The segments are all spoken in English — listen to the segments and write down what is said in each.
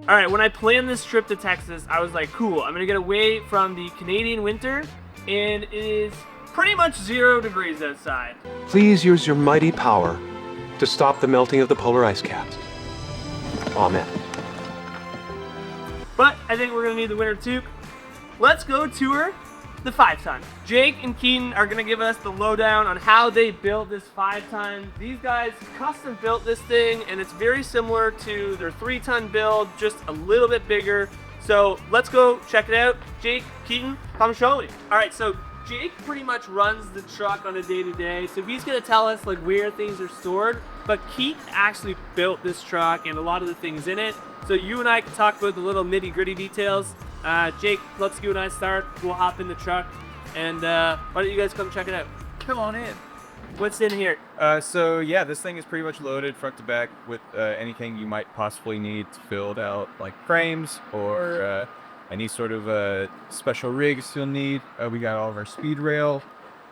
All right, when I planned this trip to Texas, I was like, cool, I'm gonna get away from the Canadian winter, and it is pretty much 0 degrees outside. Please use your mighty power to stop the melting of the polar ice caps. Amen. But I think we're gonna need the winter too. Let's go tour the 5-ton. Jake and Keaton are gonna give us the lowdown on how they built this 5-ton. These guys custom built this thing, and it's very similar to their 3-ton build, just a little bit bigger. So let's go check it out. Jake, Keaton, come show me. All right, so Jake pretty much runs the truck on a day-to-day, so he's gonna tell us like where things are stored, but Keaton actually built this truck and a lot of the things in it. So you and I can talk about the little nitty-gritty details. Jake, let's you and I start. We'll hop in the truck, and why don't you guys come check it out? Come on in. What's in here? So yeah, this thing is pretty much loaded front to back with anything you might possibly need filled out, like frames or any sort of special rigs you'll need. We got all of our speed rail,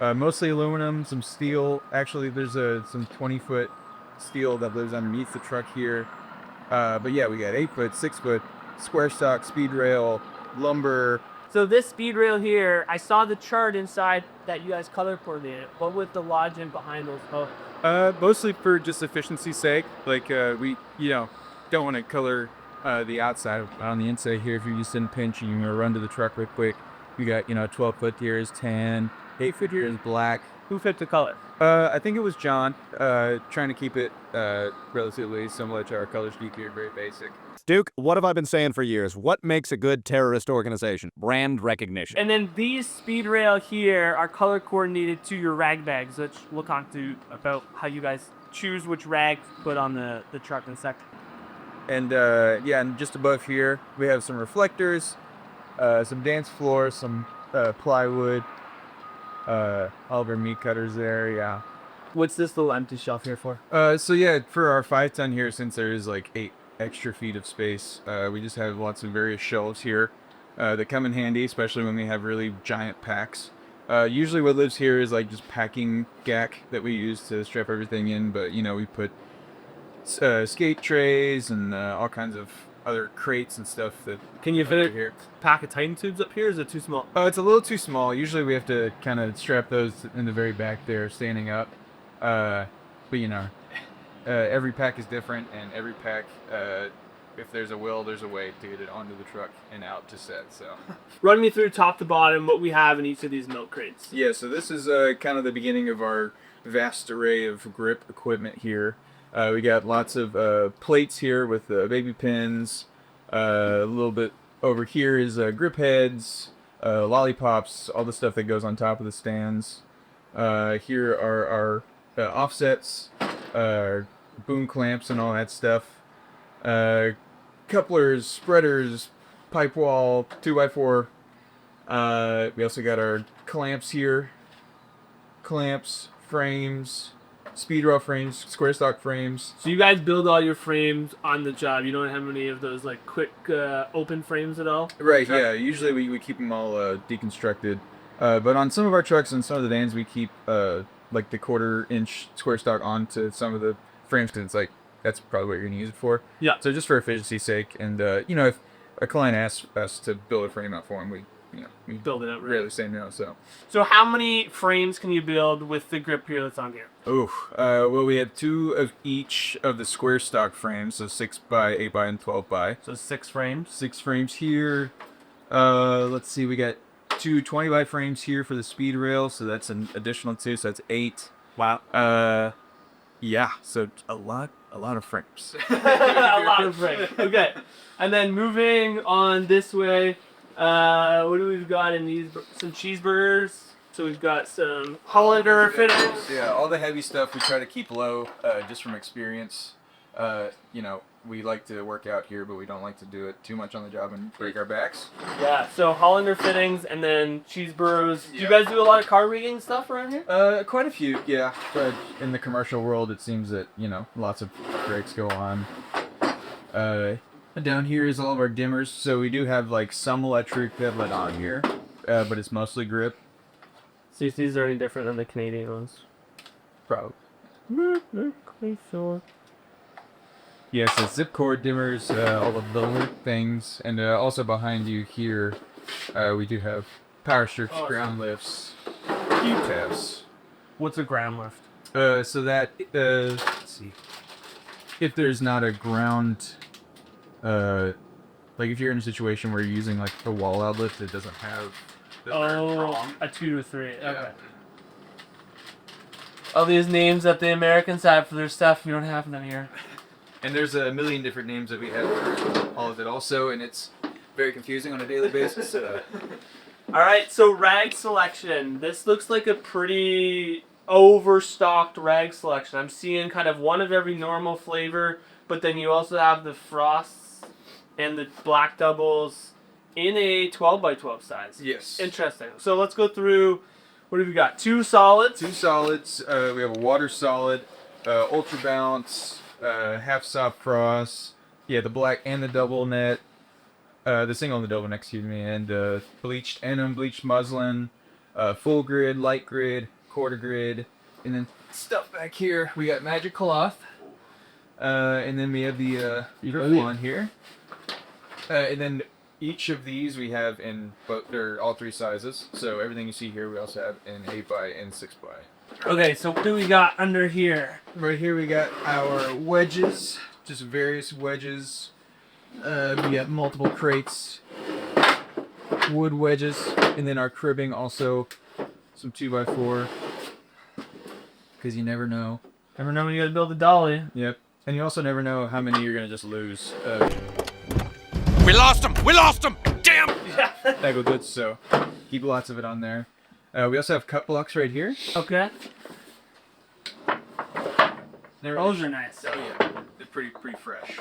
mostly aluminum, some steel. Actually, there's some 20-foot steel that lives underneath the truck here. But yeah, we got 8-foot, 6-foot, square stock, speed rail, lumber. So this speed rail here, I saw the chart inside that you guys color coordinated. What was the logic behind those posts? Mostly for just efficiency's sake. Like we, don't want to color the outside. On the inside here, if you're just in a pinch and you want to run to the truck real quick, we got 12-foot here is tan, 8-foot here is black. Who picked the color? I think it was John, trying to keep it relatively similar to our color scheme here, very basic. Duke, what have I been saying for years? What makes a good terrorist organization? Brand recognition. And then these speed rail here are color coordinated to your rag bags, which we'll talk to about how you guys choose which rag to put on the truck in a second. And and just above here, we have some reflectors, some dance floor, some plywood, all of our meat cutters there, yeah. What's this little empty shelf here for? So yeah, for our 5-ton here, since there is like 8 extra feet of space, we just have lots of various shelves here that come in handy, especially when we have really giant packs. Usually what lives here is like just packing gack that we use to strap everything in, but we put skate trays and all kinds of other crates and stuff that Can you fit here. a pack of Titan tubes up here, or is it too small? It's a little too small. Usually we have to kind of strap those in the very back there, standing up. But every pack is different, and every pack, if there's a will, there's a way to get it onto the truck and out to set. So, Run me through top to bottom what we have in each of these milk crates. yeah. So this is kind of the beginning of our vast array of grip equipment here. We got lots of plates here with baby pins. A little bit over here is grip heads, lollipops, all the stuff that goes on top of the stands. Here are our offsets, boom clamps and all that stuff. Couplers, spreaders, pipe wall, 2x4. We also got our clamps here. Clamps, frames, speed rail frames, square stock frames. So you guys build all your frames on the job. You don't have any of those like quick open frames at all? Right, yeah. Usually we keep them all deconstructed. But on some of our trucks and some of the vans, we keep like the 1/4-inch square stock onto some of the frames, because it's like, that's probably what you're going to use it for. Yeah. So just for efficiency's sake. And, if a client asks us to build a frame out for him, we Build it out, right? rarely say no, so. So how many frames can you build with the grip here that's on here? Well, we have 2 of each of the square stock frames, so 6x, 8x, and 12x. So 6 frames. 6 frames here. Let's see, we got 2 20x frames here for the speed rail, so that's an additional 2, so that's 8. Wow. Yeah, so a lot of frames. A lot of frames. Okay. And then moving on this way, what do we've got in these? Some cheeseburgers. So we've got some Hollander fittings. Yeah, all the heavy stuff we try to keep low, just from experience. We like to work out here, but we don't like to do it too much on the job and break our backs. Yeah, so Hollander fittings and then cheeseburgers. Do you guys do a lot of car rigging stuff around here? Quite a few, yeah. But in the commercial world, it seems that, lots of breaks go on. Down here is all of our dimmers. So we do have, like, some electric that let on here, but it's mostly grip. See if these are any different than the Canadian ones. Probably. Sure. Yes, it's zip cord dimmers, all of the alert things, and also behind you here, we do have power strips, ground lifts, Q-tabs. What's a ground lift? So that, let's see, if there's not a ground, like if you're in a situation where you're using like a wall outlet that doesn't have the third prong. A 2 to 3. Okay. Yeah. All these names that the Americans have for their stuff, we don't have them here. And there's a million different names that we have for all of it also, and it's very confusing on a daily basis. All right, so rag selection. This looks like a pretty overstocked rag selection. I'm seeing kind of one of every normal flavor, but then you also have the frosts and the black doubles in a 12 by 12 size. Yes. Interesting. So let's go through. What have we got? 2 solids. 2 solids. We have a water solid, ultra bounce, half soft frost. Yeah, the black and the double net. The single and the double net, excuse me, and bleached and unbleached muslin, full grid, light grid, quarter grid, and then stuff back here. We got magic cloth, and then we have the beautiful one here, and then each of these we have in both. They're all 3 sizes. So everything you see here, we also have in 8 by and 6 by. Okay, so what do we got under here? Right here we got our wedges, just various wedges. We got multiple crates, wood wedges, and then our cribbing also, some 2x4, because you never know. Never know when you gotta build a dolly. Yep, and you also never know how many you're gonna just lose. We lost him! We lost him! Damn! That go good, so keep lots of it on there. We also have cut blocks right here. Okay. Those are nice. Oh yeah, they're pretty fresh.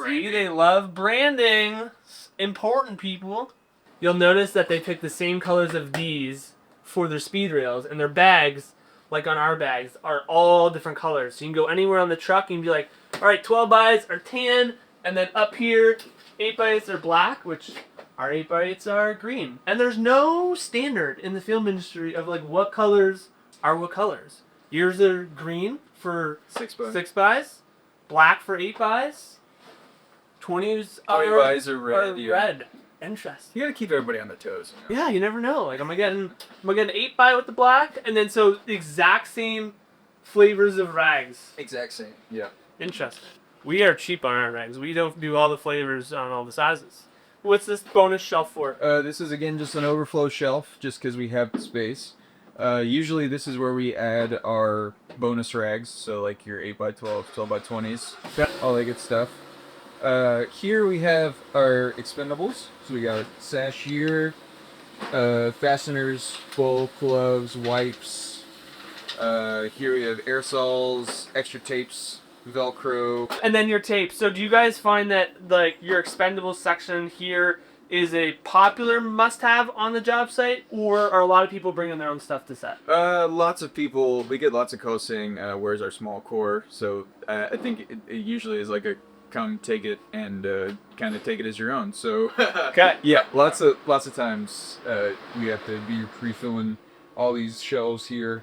See, they love branding. Important, people. You'll notice that they pick the same colors of these for their speed rails, and their bags, like on our bags, are all different colors. So you can go anywhere on the truck and be like, all right, 12 bys are tan, and then up here, 8 bys are black, which our 8 by 8s are green. And there's no standard in the film industry of like what colors are what colors. Yours are green for 6 by. 6 bys, black for 8 bys. 20s 20 bys are red. Yeah. Red. Interesting. You gotta keep everybody on their toes. You know? Yeah, you never know. Like, am I getting 8 by with the black, and then so the exact same flavors of rags. Exact same. Yeah. Interesting. We are cheap on our rags. We don't do all the flavors on all the sizes. What's this bonus shelf for? This is again just an overflow shelf, just because we have the space. Usually this is where we add our bonus rags, so like your 8 by 12, 12 by 20s, all that good stuff. Here we have our Expendables. So we got sash here, fasteners, bulk, gloves, wipes. Here we have aerosols, extra tapes, Velcro. And then your tape. So do you guys find that like your Expendables section here is a popular must-have on the job site, or are a lot of people bringing their own stuff to set? Lots of people. We get lots of calls saying, "Where's our small core?" So I think it usually is like a come take it and kind of take it as your own. So Okay. yeah, lots of times we have to be refilling all these shelves here.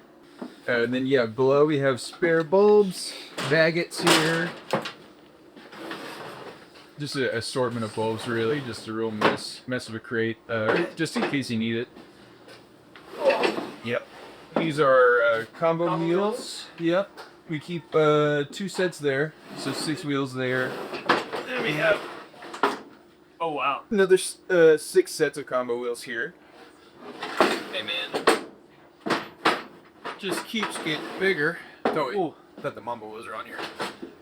And then yeah, below we have spare bulbs, baguettes here. Just an assortment of bulbs, really. Just a real mess of a crate, just in case you need it. Yep. These are combo wheels. Yep. We keep 2 sets there, so 6 wheels there. Then we have Oh wow. another 6 sets of combo wheels here. Hey man, just keeps getting bigger. Oh, Ooh. I thought the mambo wheels are on here.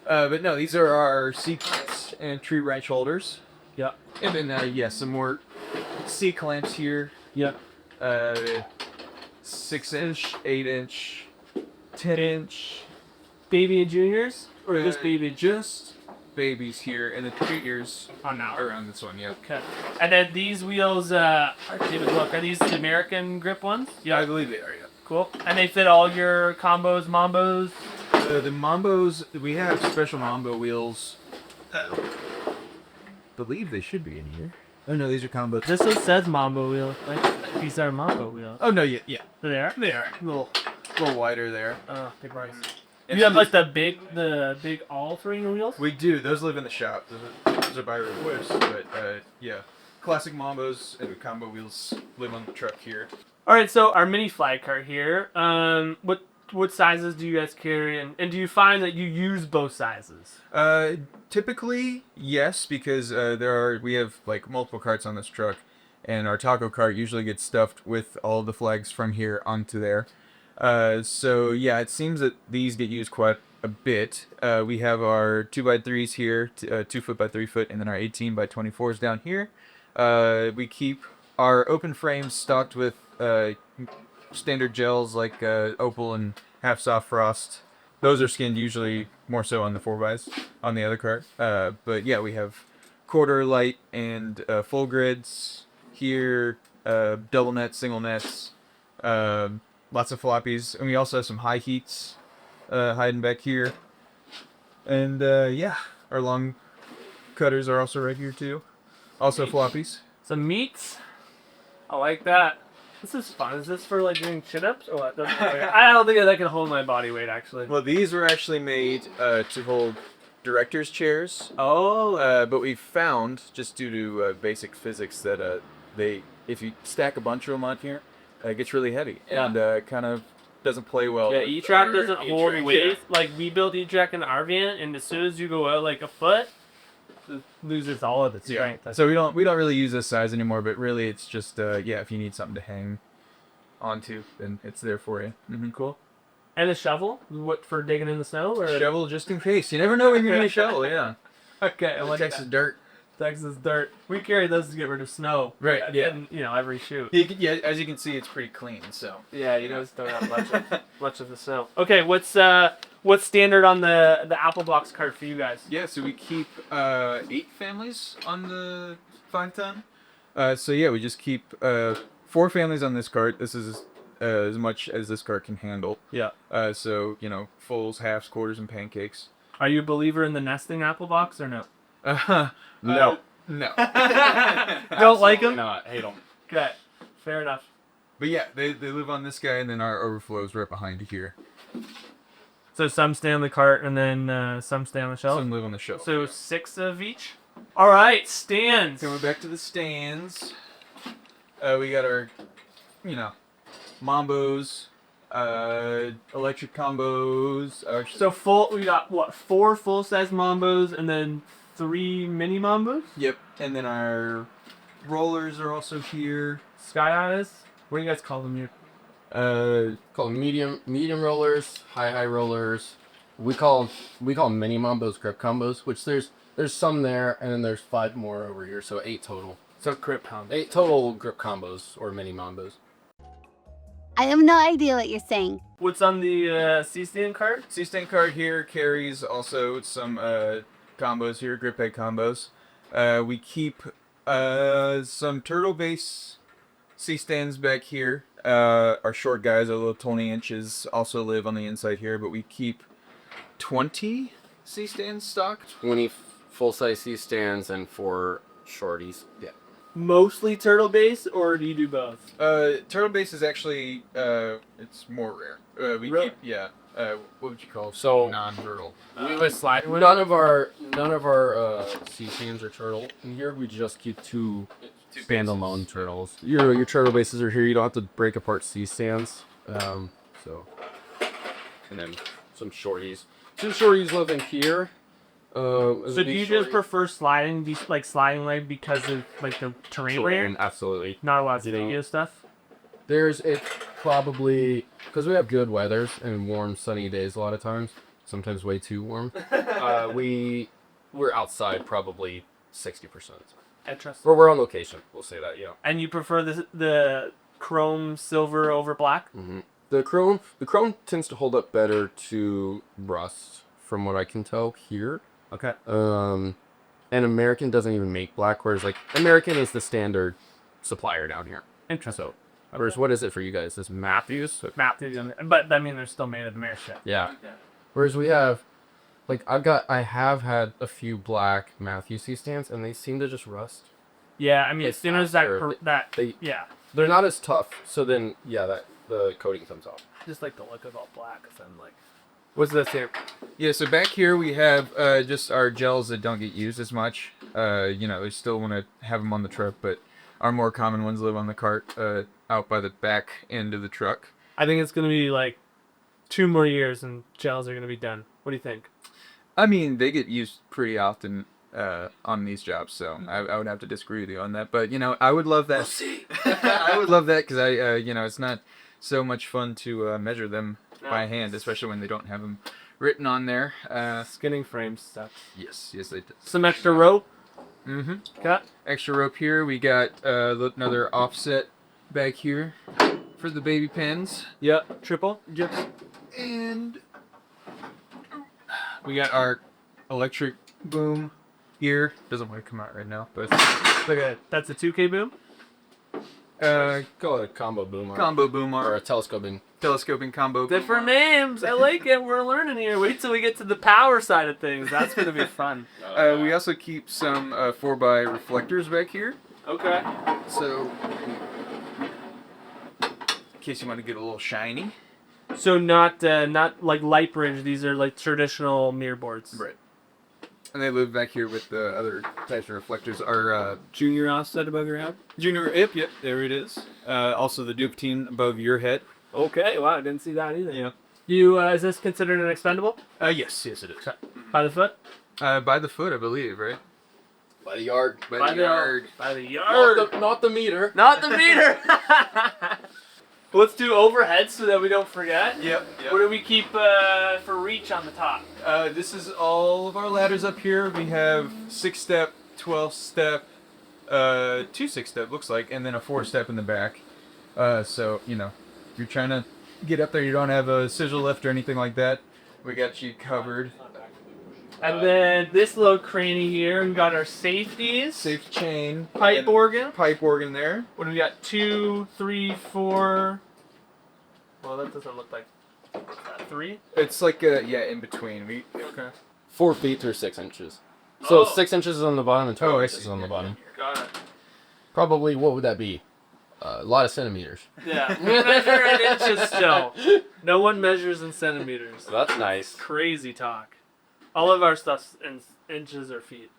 But no, these are our C-clamps and tree wrench holders. Yep. And then yeah, some more C-clamps here. Yep. 6-inch, 8-inch, 10-inch. Baby and juniors, or just baby? Just babies here, and the 3 years Oh no. around this one. Yeah. Okay. And then these wheels, David, look, are these the American grip ones? Yeah, I believe they are. Yeah. Cool. And they fit all your combos, mambos? The Mambos, we have special Mambo wheels. Believe they should be in here. Oh no, these are combos. This one says mambo wheel. Like, these are mambo wheels. Oh no, yeah, So they are? they are a little wider there. Oh, big price. You have like the big all-terrain wheels. We do. Those live in the shop. Those are by request. But yeah, classic Mambos and combo wheels live on the truck here. All right, so our mini flag cart here. What sizes do you guys carry, and do you find that you use both sizes? Typically, yes, because we have like multiple carts on this truck, and our taco cart usually gets stuffed with all the flags from here onto there. So yeah, it seems that these get used quite a bit. We have our 2x3s here, 2 foot by 3 foot, and then our 18 by 24s down here. We keep our open frames stocked with standard gels like Opal and Half Soft Frost. Those are skinned usually more so on the 4xs on the other cart. But yeah, we have quarter light and full grids here, double nets, single nets, lots of floppies, and we also have some high heats hiding back here. And yeah, our long cutters are also right here too. Also floppies. Some meats. I like that. This is fun. Is this for like doing chin-ups or what? I don't think that can hold my body weight actually. Well, these were actually made to hold directors' chairs. Oh. But we found, just due to basic physics, that if you stack a bunch of them on here, it gets really heavy and kind of doesn't play well. Yeah, E-Track doesn't hold weight. Like we built E-Track in our van, and as soon as you go out like a foot, it loses all of its strength. Yeah. So we don't really use this size anymore, but really it's just if you need something to hang onto, then it's there for you. Mm-hmm. Cool. And a shovel? What, for digging in the snow? Or shovel just in case. You never know when you're gonna shovel. Yeah. Okay. And Texas dirt. Texas dirt. We carry those to get rid of snow. Right. Yeah. And, every shoot. Yeah. As you can see, it's pretty clean. So. Yeah, you guys don't have much of the snow. Okay, what's standard on the Apple Box cart for you guys? Yeah, so we keep 8 families on the 5-ton. So yeah, we just keep 4 families on this cart. This is as much as this cart can handle. Yeah. So fulls, halves, quarters, and pancakes. Are you a believer in the nesting Apple Box or no? No. No. Don't like them? No, I hate them. Okay, fair enough. But yeah, they live on this guy, and then our overflows right behind here. So some stay on the cart, and then some stay on the shelf? Some live on the shelf. So 6 of each? All right, stands. Coming back to the stands. We got our, Mambos, electric combos. So we got what, 4 full-size Mambos and then 3 mini Mambos? Yep. And then our rollers are also here. Sky Eyes? What do you guys call them here? Call them medium rollers, high rollers. We call them mini Mambos, grip combos, which there's some there, and then there's 5 more over here, so 8 total. So grip combos. 8 total grip combos or mini Mambos. I have no idea what you're saying. What's on the C-stand cart? C-stand card here carries also some combos here, grip head combos. We keep some turtle base C-stands back here. Our short guys, our little 20 inches, also live on the inside here, but we keep 20 C-stands stocked. 20 full-size C-stands and 4 shorties. Yeah. Mostly turtle base, or do you do both? Turtle base is actually it's more rare. We Really? keep what would you call So non-turtle? we would slide with none of our C-stands are turtle. And here we just keep 2 standalone turtles. Your turtle bases are here. You don't have to break apart C-stands. And then some shorties. 2 shorties live in here. So do you just prefer sliding leg because of like the terrain rare? Absolutely. Not a lot of You know, video stuff. It's probably because we have good weathers and warm, sunny days a lot of times. Sometimes way too warm. We're outside probably 60%. Interesting. Or we're on location. We'll say that. Yeah. And you prefer the chrome silver over black? Mm-hmm. The chrome tends to hold up better to rust, from what I can tell here. Okay. And American doesn't even make black, whereas like American is the standard supplier down here. Interesting. So, whereas what is it for you guys? Is Matthews? Matthews, but I mean they're still made of American. Yeah. Whereas we have, like I have had a few black Matthews C-stands, and they seem to just rust. Yeah, I mean as soon as They- They're not as tough, so then the coating comes off. just like the look of all black, because I'm like What's this here? Yeah, so back here we have just our gels that don't get used as much. We still want to have them on the truck, but our more common ones live on the cart out by the back end of the truck. I think it's gonna be like 2 more years and gels are gonna be done. What do you think? I mean, they get used pretty often on these jobs, so I would have to disagree with you on that. But, I would love that. We'll see. I would love that because it's not so much fun to measure them by hand, especially when they don't have them written on there. Skinning frame stuff. Yes, they do. Some extra rope. Mm-hmm. Cut. Extra rope here. We got another offset back here for the baby pins. Yep. Triple. Yep. And we got our electric boom here. Doesn't want to come out right now, but Look at it. That's a 2K boom. Call it a combo boom. Combo boom Or or a telescoping. telescoping combo. Different names. I like it. We're learning here. Wait till we get to the power side of things. That's gonna be fun. We also keep some 4x reflectors back here. Okay. So, in case you want to get a little shiny. So not like light bridge. These are like traditional mirror boards. Right. And they live back here with the other types of reflectors. Our Junior offset above your head. junior, yep, there it is. Also the Duptine above your head. Okay. Wow. I didn't see that either. Yeah. You is this considered an expendable? Yes, it is. By the foot? By the foot, I believe, right? By the yard. By the yard. By the yard. Not the meter. Not the meter. Let's do overhead so that we don't forget. Yep. What do we keep for reach on the top? This is all of our ladders up here. We have 6-step, 12-step, 2 6-step looks like, and then a 4-step in the back. So, you're trying to get up there, you don't have a scissor lift or anything like that. We got you covered. And then this little cranny here, we got our safeties. Safe chain. Pipe and organ. Pipe organ there. What do we got? 2, 3, 4. Well, that doesn't look like 3. It's like in between. Okay. 4 feet or 6 inches. So Oh. 6 inches is on the bottom and 12 Oh, I inches see. on the bottom. Got it. Probably, what would that be? A lot of centimeters. Yeah. We measure in inches still. No one measures in centimeters. That's nice. Crazy talk. All of our stuff's in inches or feet.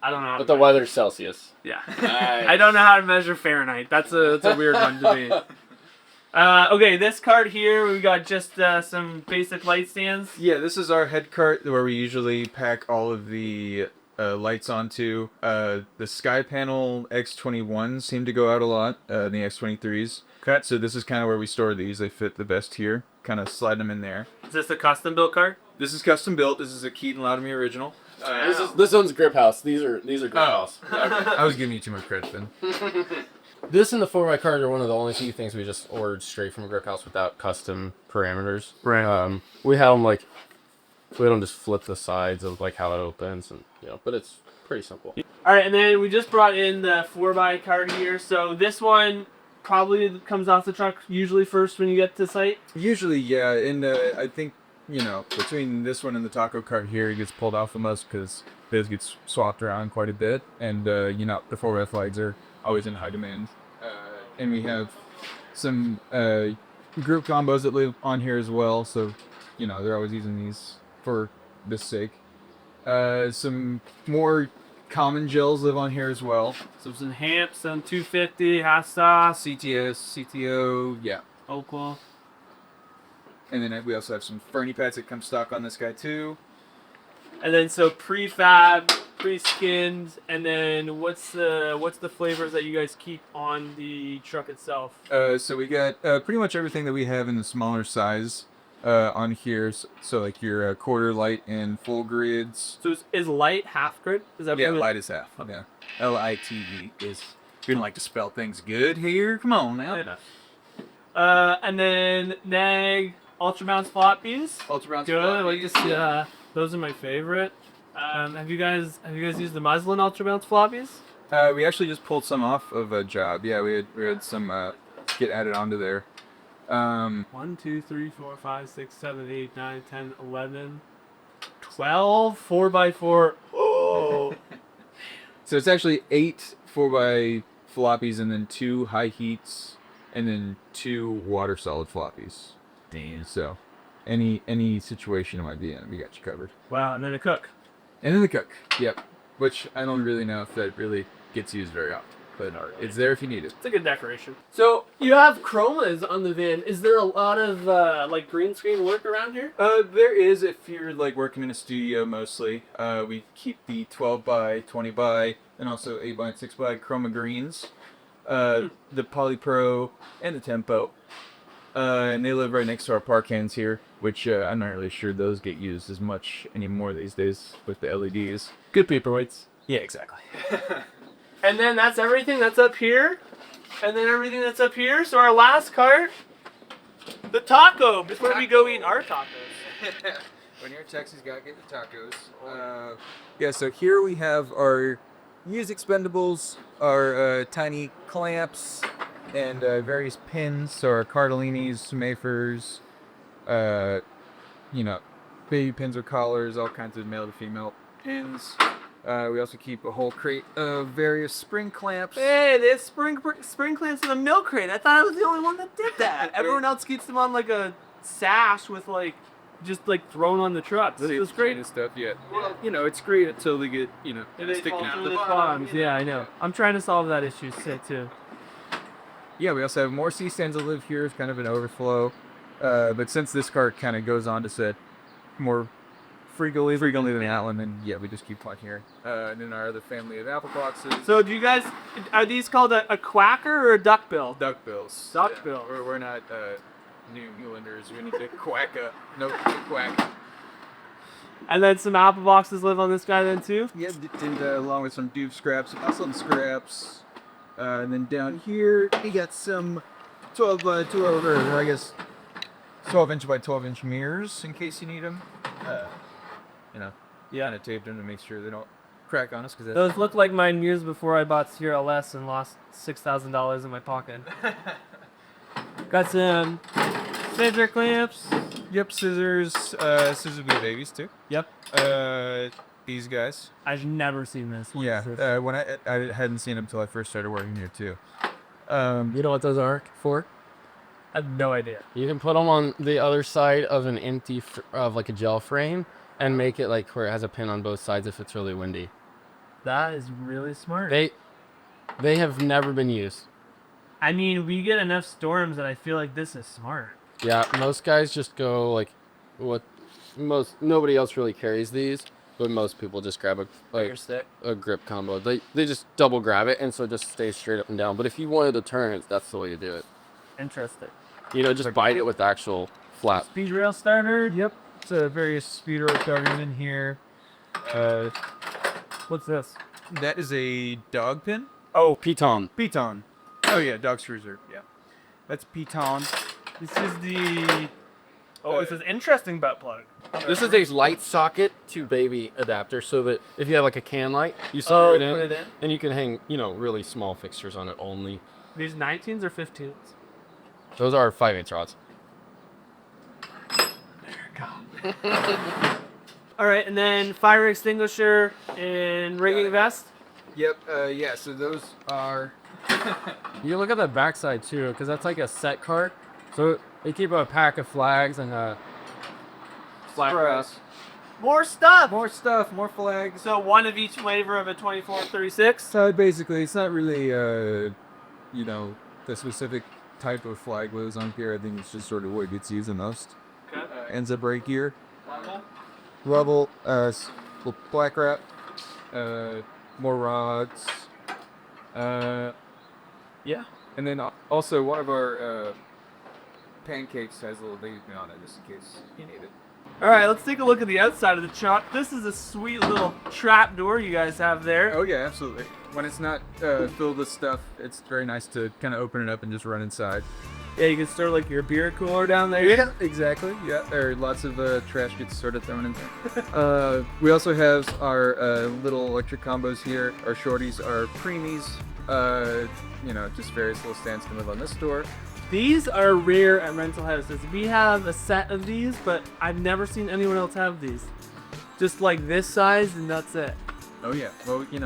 I don't know. How But to the weather's Celsius. Yeah. Nice. I don't know how to measure Fahrenheit. That's a weird one to me. Okay, this card here, we got just some basic light stands. Yeah, this is our head cart where we usually pack all of the lights onto. The Sky Panel X21s seem to go out a lot, the X23s. Okay. So this is kind of where we store these. They fit the best here. Kind of slide them in there. Is this a custom built card? This is custom built. This is a Keaton Loudemy original. This one's grip house. These are grip house. I was giving you too much credit then. This and the 4x card are one of the only few things we just ordered straight from grip house without custom parameters. Right. We have them like, we don't just flip the sides of like how it opens, and but it's pretty simple. All right, and then we just brought in the 4x card here. So this one probably comes off the truck usually first when you get to site. Usually, yeah. And I think, between this one and the taco cart here, it gets pulled off the most because Biz gets swapped around quite a bit. And, the 4x flags are always in high demand. And we have some group combos that live on here as well. So, they're always using these for this sake. Some more common gels live on here as well. So some Hamps, some 250, hot sauce, CTS, CTO, yeah. Oakville. And then we also have some Fernie pads that come stock on this guy too. And then so prefab, pre-skinned, and then what's the flavors that you guys keep on the truck itself? So we got pretty much everything that we have in the smaller size on here. So like your quarter light and full grids. So is light half grid? Is that Yeah, what- light is half. Yeah, LITE is. If you don't like to spell things good here, come on now. And then nag ultra bounce floppies. Ultra Brown's Good. I like floppies. to see, those are my favorite. Have you guys used the muslin ultra bounce floppies? We actually just pulled some off of a job. Yeah, we had some get added onto there. 1, 2, 3, 4, 5, 6, 7, 8, 9, 10, 11, 12 4x4. Oh. So it's actually 8 4x floppies and then 2 high heats and then 2 water solid floppies. Damn. So any situation it might be in, we got you covered. Wow, and then a cook. And then the cook. Yep. Which I don't really know if that really gets used very often, but it's there if you need it. It's a good decoration. So you have chromas on the van. Is there a lot of like green screen work around here? There is if you're like working in a studio mostly. We keep the 12 by 20 by and also 8 by 6 by chroma greens, the Polypro and the Tempo. And they live right next to our park hands here, which I'm not really sure those get used as much anymore these days with the LEDs. Good paperweights. Yeah, exactly. And then that's everything that's up here. And then everything that's up here. So our last cart, the taco, before we go eat our tacos. When you're in Texas, you gotta get the tacos. Yeah, so here we have our used Expendables, our tiny clamps, and various pins. So our Cardellinis, Mayfers, baby pins or collars, all kinds of male to female pins. We also keep a whole crate of various spring clamps. Hey, there's spring clamps in a milk crate. I thought I was the only one that did that. Everyone else keeps them on like a sash with like, just like thrown on the truck. This is great. And stuff, yeah. Well, it's great until they get, sticking out the bottoms. Yeah, I know. I'm trying to solve that issue too. Yeah, we also have more C-stands that live here. It's kind of an overflow. But since this cart kind of goes on to set more frequently than that one, then yeah, we just keep one here. And then our other family of apple boxes. So do you guys, are these called a quacker or a duckbill? Duckbills. Duckbill. Yeah, we're not New Englanders. We need to quack up. No quack. And then some apple boxes live on this guy then too? Yeah, and along with some doof scraps, some scraps. And then down here, we got some 12 by 12, or I guess 12 inch by 12 inch mirrors in case you need them. Kind of taped them to make sure they don't crack on us. Those look like my mirrors before I bought Sierra LS and lost $6,000 in my pocket. Got some scissor clamps. Yep, scissors. Scissors be babies too. Yep. These guys. I've never seen this. What is this? Yeah. When I hadn't seen them until I first started working here too. You know what those are for? I have no idea. You can put them on the other side of an empty, of like a gel frame, and make it like where it has a pin on both sides if it's really windy. That is really smart. They have never been used. I mean, we get enough storms that I feel like this is smart. Yeah, most guys just go like, nobody else really carries these, but most people just grab a grip combo. They just double grab it, and so it just stays straight up and down. But if you wanted to turn it, that's the way to do it. Interesting. Just bite it with the actual flap. Speed rail starter. Yep. It's various speed rail starters in here. What's this? That is a dog pin. Oh, piton. Piton. Oh yeah, dog screws. Yeah. That's piton. This is the... Oh, this is interesting butt plug. This is a light socket to baby adapter, so that if you have like a can light, you screw it in, and you can hang, really small fixtures on it only. These 19s or 15s? Those are 5/8 rods. All right, and then fire extinguisher and rigging vest. Yep. Yeah. So those are. You look at the backside too, because that's like a set cart. So they keep a pack of flags and Flag press. More stuff. More flags. So one of each flavor of a 24-36. So basically, it's not really the specific type of flag goes on here. I think it's just sort of what gets used the most. Okay. Ends up right here. Rubble, black wrap, more rods. Yeah. And then also one of our pancakes has a little baby on it, just in case you need it. All right, let's take a look at the outside of the truck. This is a sweet little trap door you guys have there. Oh yeah, absolutely. When it's not filled with stuff, it's very nice to kind of open it up and just run inside. Yeah, you can store like your beer cooler down there. Yeah, exactly. Yeah, there are lots of trash gets sort of thrown in there. We also have our little electric combos here. Our shorties, our preemies. Just various little stands can live on this store. These are rare at rental houses. We have a set of these, but I've never seen anyone else have these. Just like this size, and that's it. Oh yeah. Well, you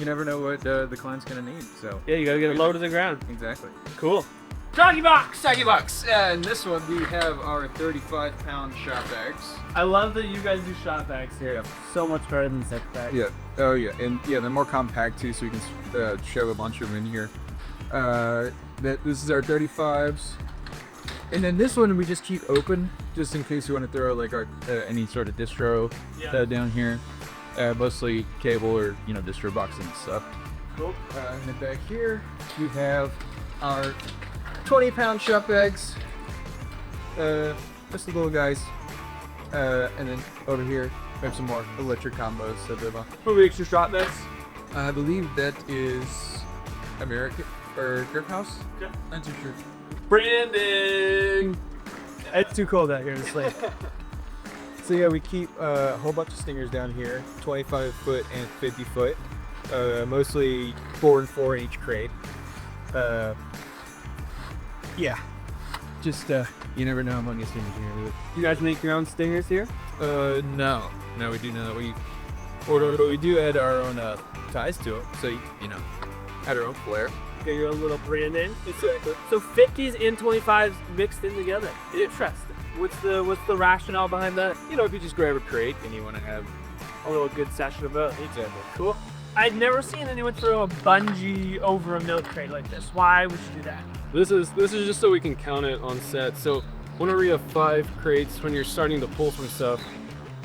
never know what the client's gonna need. So yeah, you gotta get it low to the ground. Exactly. Cool. Jockey box! Saggy box. And this one we have our 35-pound shot bags. I love that you guys do shot bags here. Yep. So much better than zip bags. Yeah. Oh yeah. And yeah, they're more compact too, so we can shove a bunch of them in here. This is our 35s. And then this one we just keep open, just in case we want to throw like our any sort of distro down here. Mostly cable or distro boxes and stuff. Cool. And then back here we have our 20-pound shot bags. Just the little guys. And then over here we have some more electric combos. Who makes your shot bags? I believe that is American or Grip House. Okay. Not too sure. Branding! It's too cold out here to sleep. So yeah, we keep a whole bunch of stingers down here, 25 foot and 50 foot. Mostly 4 and 4 in each crate. Yeah. Just you never know how many stingers you're gonna do. You guys make your own stingers here? No, we do not. We order, but we do add our own ties to it. So add our own flair. Get your own little brand name. Exactly. So 50s and 25s mixed in together. Interesting. What's the rationale behind that? If you just grab a crate and you want to have A little good session of both. exactly. Cool. I'd never seen anyone throw a bungee over a milk crate like this. Why would you do that? This is just so we can count it on set. So whenever you have 5 crates, when you're starting to pull from stuff,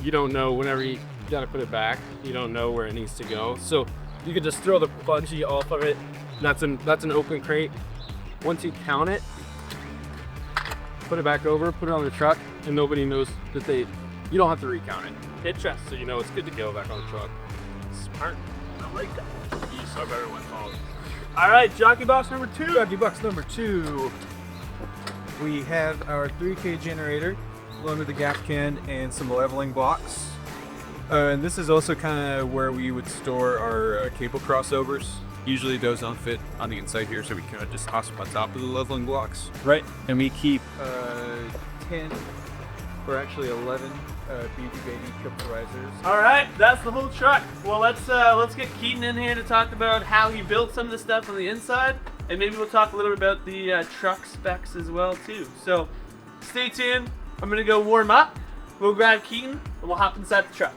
you don't know whenever you gotta put it back. You don't know where it needs to go. So you could just throw the bungee off of it. That's an open crate. Once you count it, put it back over, put it on the truck, and nobody knows that you don't have to recount it. Interesting. So you know it's good to go back on the truck. Smart. I like that. You saw better one follows. All right, jockey box number 2. Jockey box number 2. We have our 3K generator, along with the gap can and some leveling blocks. And this is also kind of where we would store our cable crossovers. Usually those don't fit on the inside here, so we kind of just toss them on top of the leveling blocks. Right. And we keep 10, or actually 11 BB baby triple risers. All right, that's the whole truck. Well, let's get Keaton in here to talk about how he built some of the stuff on the inside, and maybe we'll talk a little bit about the truck specs as well too. So stay tuned. I'm gonna go warm up. We'll grab Keaton and we'll hop inside the truck.